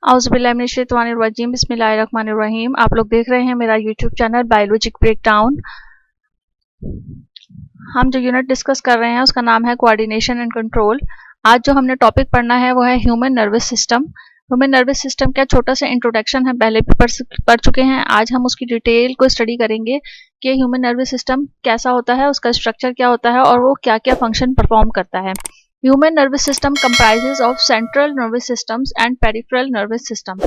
औज़ुबिल्लाहिमिनश्शैतानिर्रजीम बिस्मिल्लाहिर्रहमानिर्रहीम। आप लोग देख रहे हैं मेरा यूट्यूब चैनल बायोलॉजिक ब्रेकडाउन। हम जो यूनिट डिस्कस कर रहे हैं उसका नाम है कोऑर्डिनेशन एंड कंट्रोल। आज जो हमने टॉपिक पढ़ना है वो है human nervous system. Human nervous system का छोटा सा इंट्रोडक्शन हम पहले भी पढ़ चुके हैं। आज हम उसकी डिटेल को स्टडी करेंगे कि ह्यूमन नर्वस सिस्टम कैसा होता है, उसका स्ट्रक्चर क्या होता है और वो क्या क्या फंक्शन परफॉर्म करता है। Human nervous system comprises of central nervous systems and peripheral nervous system.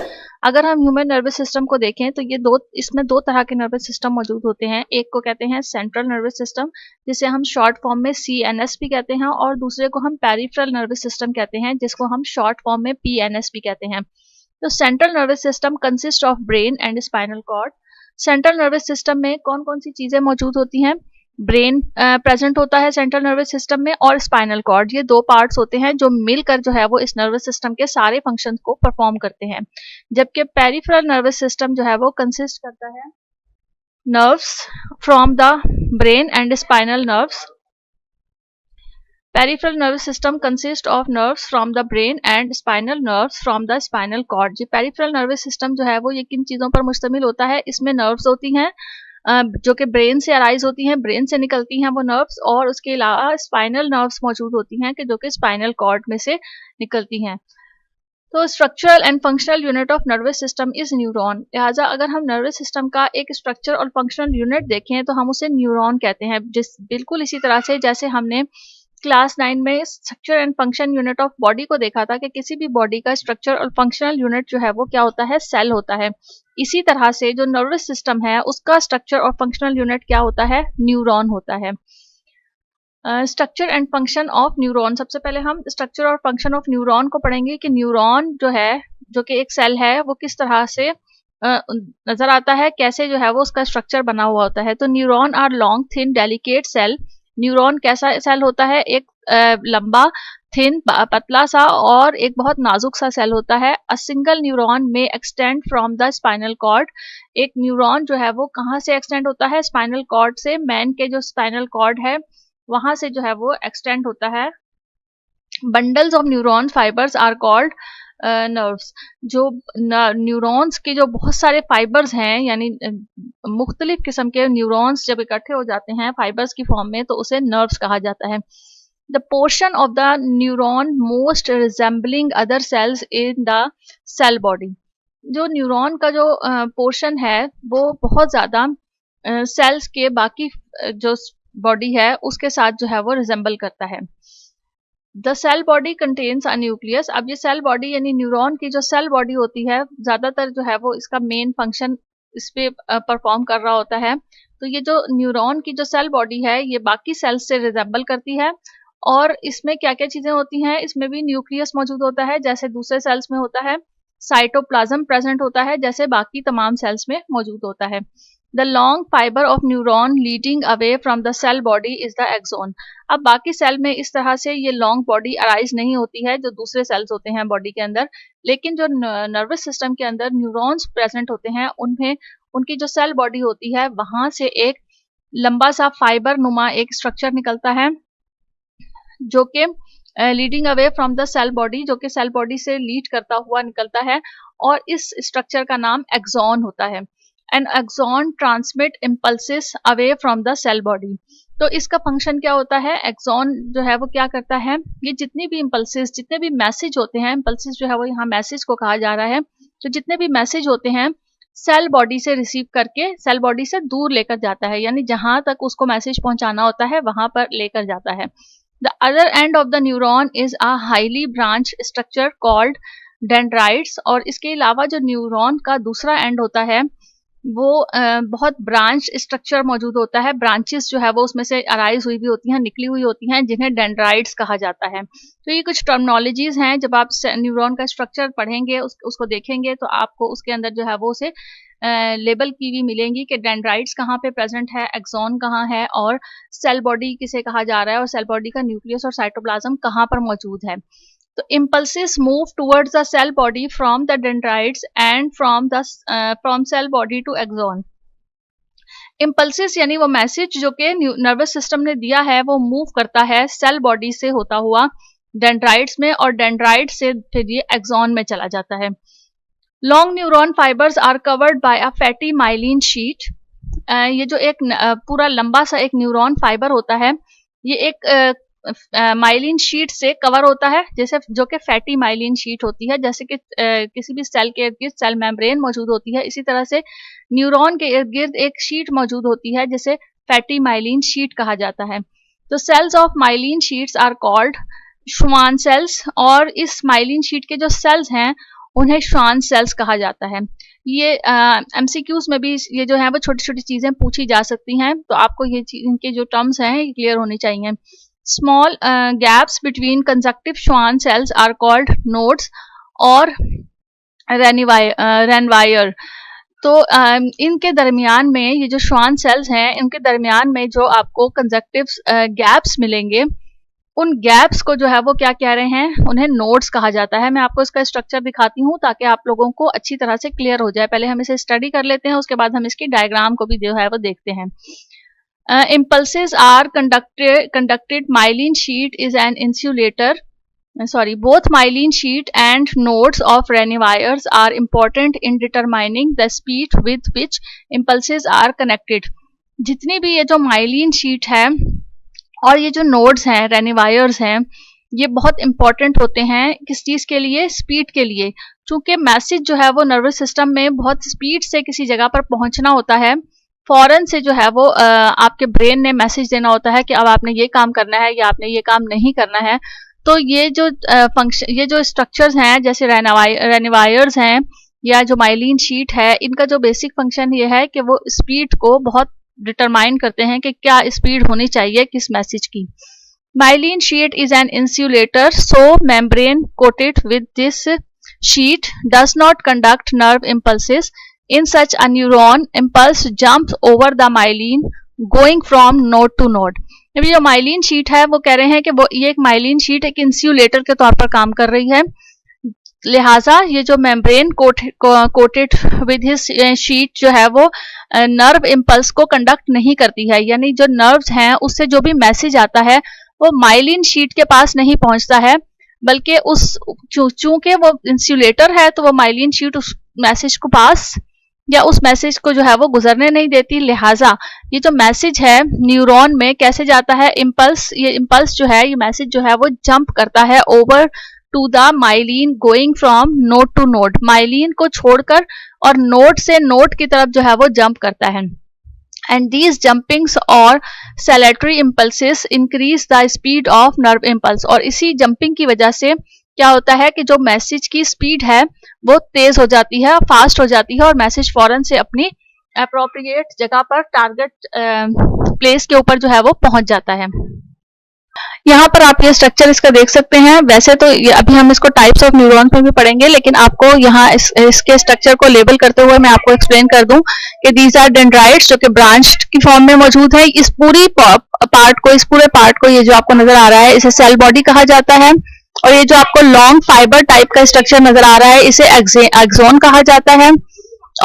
अगर हम ह्यूमन नर्वस सिस्टम को देखें तो इसमें दो तरह के नर्वस सिस्टम मौजूद होते हैं। एक को कहते हैं सेंट्रल नर्वस सिस्टम, जिसे हम शॉर्ट फॉर्म में CNS भी कहते हैं, और दूसरे को हम पेरिफेरल नर्वस सिस्टम कहते हैं, जिसको हम शॉर्ट फॉर्म में PNS भी कहते हैं। तो central nervous system consist of brain and spinal cord. Central nervous system में कौन कौन सी चीजें मौजूद होती हैं? ब्रेन प्रेजेंट होता है सेंट्रल नर्वस सिस्टम में, और स्पाइनल कॉर्ड। ये दो पार्ट्स होते हैं जो मिलकर जो है वो इस नर्वस सिस्टम के सारे फंक्शंस को परफॉर्म करते हैं। जबकि पेरिफेरल नर्वस सिस्टम जो है वो कंसिस्ट करता है nerves from the brain and spinal nerves. Peripheral nervous system consist of nerves from the brain and spinal nerves from the spinal cord. जी, पेरिफेरल नर्वस सिस्टम जो है वो ये किन चीजों पर मुश्तमिल होता है? इसमें नर्व्स होती हैं जो कि ब्रेन से अराइज होती हैं, ब्रेन से निकलती हैं वो नर्व्स, और उसके अलावा स्पाइनल नर्व्स मौजूद होती हैं कि जो कि स्पाइनल कॉर्ड में से निकलती हैं। तो structural and functional unit of nervous system is neuron. लिहाजा अगर हम नर्वस सिस्टम का एक स्ट्रक्चर और फंक्शनल यूनिट देखें तो हम उसे न्यूरॉन कहते हैं। बिल्कुल इसी तरह से जैसे हमने क्लास 9 में structure and function unit of body को देखा था कि किसी भी बॉडी का स्ट्रक्चर और फंक्शनल यूनिट जो है वो क्या होता है? सेल होता है। इसी तरह से जो नर्वस सिस्टम है उसका स्ट्रक्चर और फंक्शनल यूनिट क्या होता है? न्यूरॉन होता है। Structure and function of neuron. सबसे पहले हम स्ट्रक्चर और फंक्शन ऑफ न्यूरॉन को पढ़ेंगे कि न्यूरॉन जो है, जो कि एक सेल है, वो किस तरह से नजर आता है, कैसे जो है वो उसका स्ट्रक्चर बना हुआ होता है। तो neuron are long thin delicate cell. Neuron कैसा सेल होता है? एक लंबा, थिन, पतला सा और एक बहुत नाजुक सा सेल होता है। अ सिंगल न्यूरॉन में extend from the spinal cord. एक न्यूरॉन जो है वो कहाँ से एक्सटेंड होता है? स्पाइनल कॉर्ड से। मैन के जो स्पाइनल कॉर्ड है वहां से जो है वो एक्सटेंड होता है। Bundles of neuron fibres are called nerves. जो न्यूरॉन्स के जो बहुत सारे फाइबर्स हैं, यानी मुख्तलिफ किस्म के न्यूरॉन्स जब इकट्ठे हो जाते हैं फाइबर्स की फॉर्म में, तो उसे नर्व्स कहा जाता है। The portion of the neuron most resembling other cells in the cell body. जो न्यूरॉन का जो पोर्शन है वो बहुत ज्यादा सेल्स के बाकी जो बॉडी है उसके साथ जो है वो रिजेंबल करता है। The cell body contains a nucleus. अब ये सेल बॉडी यानी न्यूरॉन की जो सेल बॉडी होती है, ज्यादातर जो है वो इसका मेन फंक्शन इस पे परफॉर्म कर रहा होता है। तो ये जो न्यूरॉन की जो सेल बॉडी है ये बाकी सेल्स से रिजेंबल करती है। और इसमें क्या क्या चीजें होती हैं? इसमें भी न्यूक्लियस मौजूद होता है जैसे दूसरे सेल्स में होता है। साइटोप्लाज्म प्रेजेंट होता है जैसे बाकी तमाम सेल्स में मौजूद होता है। The long fibre of neuron leading away from the cell body is the axon. अब बाकी सेल में इस तरह से ये लॉन्ग बॉडी अराइज नहीं होती है जो दूसरे सेल्स होते हैं बॉडी के अंदर, लेकिन जो नर्वस सिस्टम के अंदर न्यूरॉन्स प्रेजेंट होते हैं उनमें उनकी जो सेल बॉडी होती है वहां से एक लंबा सा फाइबर नुमा एक स्ट्रक्चर निकलता है जो कि leading away from the cell body, जो कि सेल बॉडी से लीड करता हुआ निकलता है, और इस स्ट्रक्चर का नाम एक्सॉन होता है। And axon transmit impulses away from the cell body. तो इसका फंक्शन क्या होता है? एक्सॉन जो है वो क्या करता है? ये जितनी भी इम्पल्सिस, जितने भी मैसेज होते हैं, इम्पल्सिस जो है वो यहाँ मैसेज को कहा जा रहा है, तो जितने भी मैसेज होते हैं सेल बॉडी से रिसीव करके सेल बॉडी से दूर लेकर जाता है, यानी जहां तक उसको मैसेज पहुंचाना होता है वहां पर लेकर जाता है। The other end of the neuron is a highly branched structure called dendrites। और इसके अलावा जो न्यूरॉन का दूसरा एंड होता है वो बहुत ब्रांच स्ट्रक्चर मौजूद होता है। ब्रांचेस जो है वो उसमें से अराइज हुई भी होती हैं, निकली हुई होती हैं, जिन्हें डेंड्राइट्स कहा जाता है। तो ये कुछ टर्मिनोलॉजीज हैं। जब आप न्यूरॉन का स्ट्रक्चर पढ़ेंगे, उसको देखेंगे, तो आपको उसके अंदर जो है वो उसे लेबल की भी मिलेंगी कि डेंड्राइट्स कहाँ पे प्रेजेंट है, एक्सॉन कहाँ है, और सेल बॉडी किसे कहा जा रहा है, और सेल बॉडी का न्यूक्लियस और साइटोप्लाज्म कहाँ पर मौजूद है। तो impulses move towards the cell body from the dendrites and from cell body to axon। impulses यानी वो मैसेज जो कि नर्वस सिस्टम ने दिया है वो मूव करता है सेल बॉडी से होता हुआ डेंड्राइट्स में, और डेंड्राइट से फिर ये एक्सॉन में चला जाता है। Long neuron fibres are covered by a fatty myelin sheath. ये जो एक पूरा लंबा सा एक न्यूरॉन फाइबर होता है, ये एक माइलिन शीट से कवर होता है, जैसे जो कि फैटी माइलिन शीट होती है। जैसे कि किसी भी सेल के इर्द गिर्द सेल मेम्ब्रेन मौजूद होती है, इसी तरह से न्यूरॉन के इर्द गिर्द एक शीट मौजूद होती है जिसे फैटी माइलिन शीट कहा जाता है। तो cells of myelin sheaths are called Schwann cells, और इस माइलिन शीट के जो सेल्स हैं उन्हें श्वान सेल्स कहा जाता है। ये एमसीक्यूज में भी ये जो है वो छोटी छोटी चीजें पूछी जा सकती हैं, तो आपको ये इनके जो टर्म्स हैं ये क्लियर होनी चाहिए। Small gaps between conjunctive Schwann cells are called nodes of Ranvier. तो इनके दरमियान में ये जो श्वान सेल्स हैं, इनके दरमियान में जो आपको कंजक्टिव गैप्स मिलेंगे, उन गैप्स को जो है वो क्या कह रहे हैं, उन्हें नोड्स कहा जाता है। मैं आपको इसका स्ट्रक्चर दिखाती हूँ ताकि आप लोगों को अच्छी तरह से क्लियर हो जाए। पहले हम इसे स्टडी कर लेते हैं, उसके बाद हम इसकी डायग्राम को भी जो है वो देखते हैं। Impulses are conducted. Myelin sheet is an insulator. Both myelin sheet and nodes of Ranviers are important in determining the speed with which impulses are connected. जितनी भी ये जो माइलिन शीट है और ये जो नोड्स हैं, रेनिवायर्स हैं, ये बहुत इंपॉर्टेंट होते हैं किस चीज के लिए, स्पीड के लिए। चूंकि मैसेज जो है वो नर्वस सिस्टम में बहुत स्पीड से किसी जगह पर पहुंचना होता है, फौरन से जो है वो आपके ब्रेन ने मैसेज देना होता है कि अब आपने ये काम करना है या आपने ये काम नहीं करना है। तो ये जो फंक्शन, ये जो स्ट्रक्चर्स हैं जैसे रेनिवायर्स हैं या जो माइलिन शीट है, इनका जो बेसिक फंक्शन ये है कि वो स्पीड को बहुत डिटरमाइन करते हैं कि क्या स्पीड होनी चाहिए किस मैसेज की। Myelin sheath is an insulator, so membrane coated with this sheet does not conduct nerve impulses. In such a neuron, impulse jumps over the myelin going from node to node. अभी जो myelin sheath है वो कह रहे हैं कि वो ये एक माइलिन शीट एक इंसुलेटर के तौर पर काम कर रही है, लिहाजा ये जो membrane coated with his sheet जो है वो नर्व इम्पल्स को कंडक्ट नहीं करती है। यानी जो नर्व्स हैं उससे जो भी मैसेज आता है वो माइलिन शीट के पास नहीं पहुंचता है, बल्कि उस चूंकि वो इंसुलेटर है तो वो माइलिन शीट उस मैसेज को पास या उस मैसेज को जो है वो गुजरने नहीं देती। लिहाजा ये जो मैसेज है न्यूरॉन में कैसे जाता है, इम्पल्स, ये इम्पल्स जो है, ये मैसेज जो है वो जंप करता है over to the myelin going from node to node, myelin को छोड़कर और नोड से नोड की तरफ जो है वो जंप करता है। And these jumpings or saltatory impulses increase the speed of nerve impulse. और इसी जंपिंग की वजह से क्या होता है कि जो मैसेज की स्पीड है वो तेज हो जाती है, फास्ट हो जाती है, और मैसेज फौरन से अपनी अप्रोप्रिएट जगह पर टारगेट प्लेस के ऊपर जो है वो पहुंच जाता है। यहाँ पर आप ये स्ट्रक्चर इसका देख सकते हैं। वैसे तो अभी हम इसको टाइप्स ऑफ न्यूरॉन्स में भी पढ़ेंगे, लेकिन आपको यहाँ इसके स्ट्रक्चर को लेबल करते हुए मैं आपको एक्सप्लेन कर दूं कि दीज आर डेंड्राइट्स जो कि ब्रांच की फॉर्म में मौजूद है। इस पूरी पार्ट को, इस पूरे पार्ट को, ये जो आपको नजर आ रहा है, इसे सेल बॉडी कहा जाता है। और ये जो आपको लॉन्ग फाइबर टाइप का स्ट्रक्चर नजर आ रहा है, इसे एक्सोन कहा जाता है।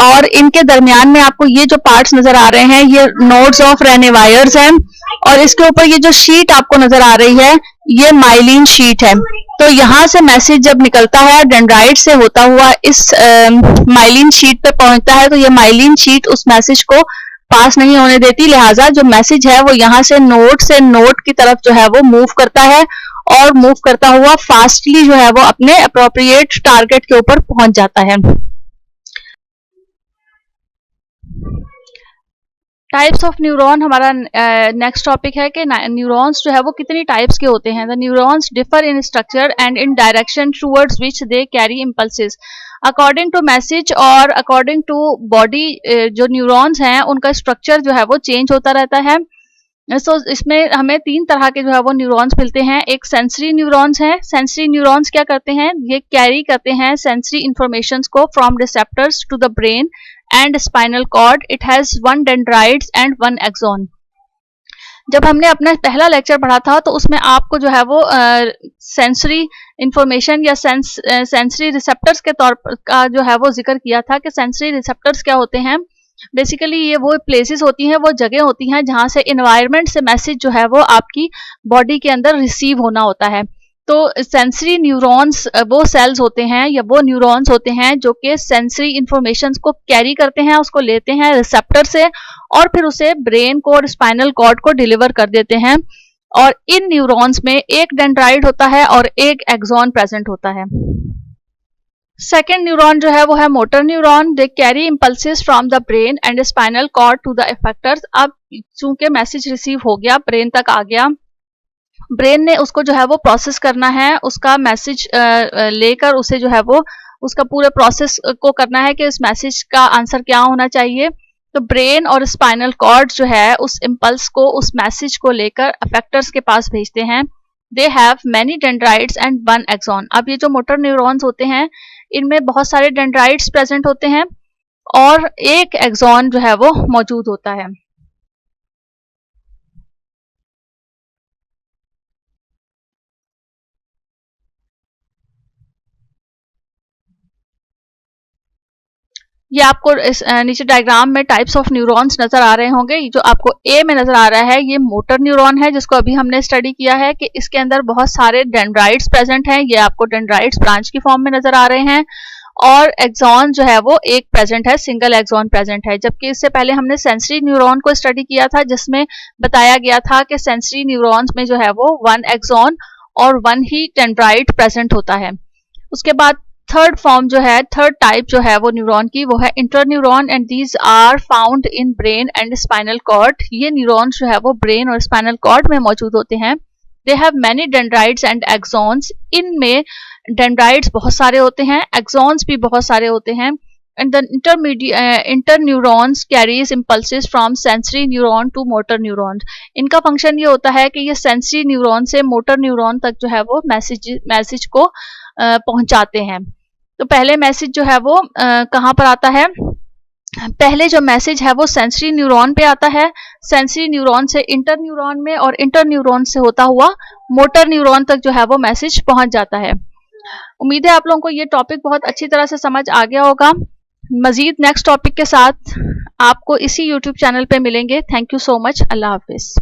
और इनके दरमियान में आपको ये जो पार्ट्स नजर आ रहे हैं, ये नोड्स ऑफ रेनिवायर्स हैं, और इसके ऊपर ये जो शीट आपको नजर आ रही है ये माइलिन शीट है। तो यहाँ से मैसेज जब निकलता है डेंड्राइट से होता हुआ इस माइलिन शीट पे पहुंचता है, तो ये माइलिन शीट उस मैसेज को पास नहीं होने देती। लिहाजा जो मैसेज है वो यहाँ से नोड की तरफ जो है वो मूव करता है, और मूव करता हुआ फास्टली जो है वो अपने अप्रोप्रिएट टारगेट के ऊपर पहुंच जाता है। टाइप्स ऑफ न्यूरॉन हमारा नेक्स्ट टॉपिक है कि न्यूरॉन्स जो है वो कितनी टाइप्स के होते हैं। The neurons differ in structure and in direction towards which they carry impulses according to message, और अकॉर्डिंग टू बॉडी जो न्यूरॉन्स हैं उनका स्ट्रक्चर जो है वो चेंज होता रहता है। इसमें हमें तीन तरह के जो है वो न्यूरॉन्स मिलते हैं। एक सेंसरी न्यूरॉन्स हैं। सेंसरी न्यूरॉन्स क्या करते हैं, ये कैरी करते हैं सेंसरी इंफॉर्मेशंस को from receptors to the brain and spinal cord. It has 1 dendrites and 1 axon. जब हमने अपना पहला लेक्चर पढ़ा था तो उसमें आपको जो है वो सेंसरी इंफॉर्मेशन या सेंसरी रिसेप्टर्स के तौर पर का जो है वो जिक्र किया था कि सेंसरी रिसेप्टर्स क्या होते हैं। बेसिकली ये वो प्लेसेस होती हैं, वो जगह होती हैं जहाँ से इन्वायरमेंट से मैसेज जो है वो आपकी बॉडी के अंदर रिसीव होना होता है। तो सेंसरी न्यूरॉन्स वो सेल्स होते हैं या वो न्यूरॉन्स होते हैं जो कि सेंसरी इंफॉर्मेशन को कैरी करते हैं, उसको लेते हैं रिसेप्टर से और फिर उसे ब्रेन को और स्पाइनल कॉर्ड को डिलीवर कर देते हैं। और इन न्यूरॉन्स में एक डेंड्राइट होता है और एक एक्सॉन प्रेजेंट होता है। सेकेंड न्यूरॉन जो है वो है motor neuron. They carry impulses from the brain and spinal cord to the effectors. अब चूंकि मैसेज रिसीव हो गया, ब्रेन तक आ गया, ब्रेन ने उसको जो है वो प्रोसेस करना है, उसका मैसेज लेकर उसे जो है वो उसका पूरे प्रोसेस को करना है कि इस मैसेज का आंसर क्या होना चाहिए। तो ब्रेन और स्पाइनल कॉर्ड जो है उस इम्पल्स को, उस मैसेज को लेकर अफेक्टर्स के पास भेजते हैं। They have many dendrites and one axon. अब ये जो मोटर न्यूरॉन्स होते हैं इनमें बहुत सारे डेंड्राइट्स प्रेजेंट होते हैं और एक एक्सॉन जो है वो मौजूद होता है। ये आपको इस नीचे डायग्राम में टाइप्स ऑफ न्यूरॉन्स नजर आ रहे होंगे। जो आपको ए में नजर आ रहा है ये मोटर न्यूरॉन है जिसको अभी हमने स्टडी किया है कि इसके अंदर बहुत सारे डेंड्राइट्स प्रेजेंट हैं। ये आपको डेंड्राइट्स ब्रांच की फॉर्म में नजर आ रहे हैं और एक्सॉन जो है वो एक प्रेजेंट है, सिंगल एक्सॉन प्रेजेंट है। जबकि इससे पहले हमने सेंसरी न्यूरॉन को स्टडी किया था जिसमें बताया गया था कि सेंसरी न्यूरॉन्स में जो है वो वन एक्सॉन और वन ही डेंड्राइट प्रेजेंट होता है। उसके बाद थर्ड फॉर्म जो है, थर्ड टाइप जो है वो न्यूरॉन की, वो है interneuron and these are found in brain and spinal cord. ये न्यूरॉन्स जो है वो ब्रेन और स्पाइनल कॉर्ड में मौजूद होते हैं। They have many dendrites and axons. इनमें डेंड्राइट्स बहुत सारे होते हैं, एक्सॉन्स भी बहुत सारे होते हैं। And the interneurons carries impulses from sensory neuron to motor neuron. इनका फंक्शन ये होता है कि ये सेंसरी न्यूरॉन से मोटर न्यूरॉन तक जो है वो मैसेज को पहुंचाते हैं। तो पहले मैसेज जो है वो कहाँ पर आता है? पहले जो मैसेज है वो सेंसरी न्यूरॉन पे आता है, सेंसरी न्यूरॉन से इंटर न्यूरॉन में और इंटर न्यूरॉन से होता हुआ मोटर न्यूरॉन तक जो है वो मैसेज पहुंच जाता है। उम्मीद है आप लोगों को ये टॉपिक बहुत अच्छी तरह से समझ आ गया होगा। मजीद नेक्स्ट टॉपिक के साथ आपको इसी यूट्यूब चैनल पे मिलेंगे। Thank you so much. Allah Hafiz.